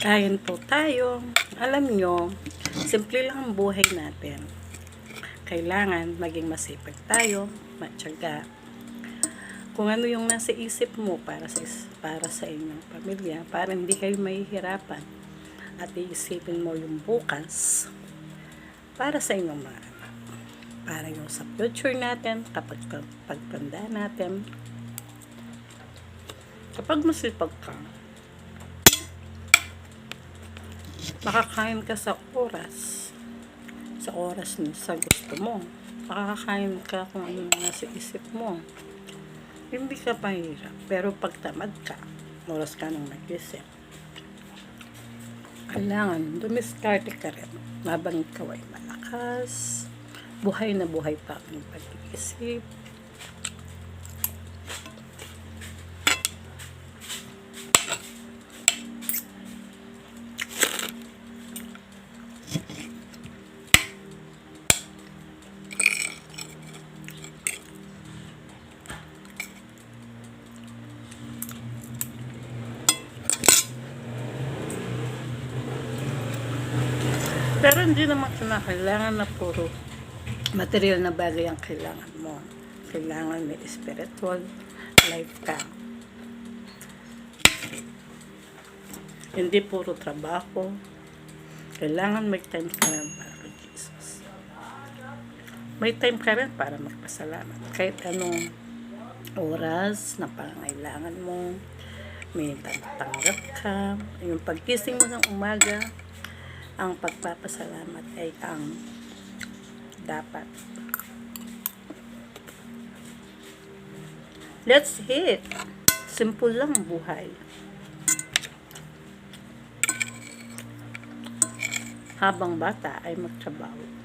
Kain po tayo. Alam nyo, simple lang ang buhay natin. Kailangan maging masipag tayo, matyaga. Kung ano yung nasa isip mo para sa inyong pamilya, para hindi kayo mahihirapan. At iisipin mo yung bukas para sa inyong mga anak. Para yung sa future natin, kapag pagtanda natin, kapag masipag ka, makakain ka sa oras sa gusto mo. Makakain ka kung ano nasa isip mo. Hindi ka pahirap. Pero pag tamad ka, oras ka nang mag-isip. Kailangan dumiskarte ka rin. Habang ikaw ay malakas, buhay na buhay pa ang pag-iisip. Pero hindi naman kinakailangan na puro material na bagay ang kailangan mo. Kailangan may spiritual life ka. Hindi puro trabaho. Kailangan may time ka rin para kay Jesus. May time ka rin para magpasalamat. Kahit anong oras na pangailangan mo, may tanggap ka. Yung pagkising mo ng umaga, ang pagpapasalamat ay ang dapat. That's it. Simple lang buhay. Habang bata ay magtrabaho.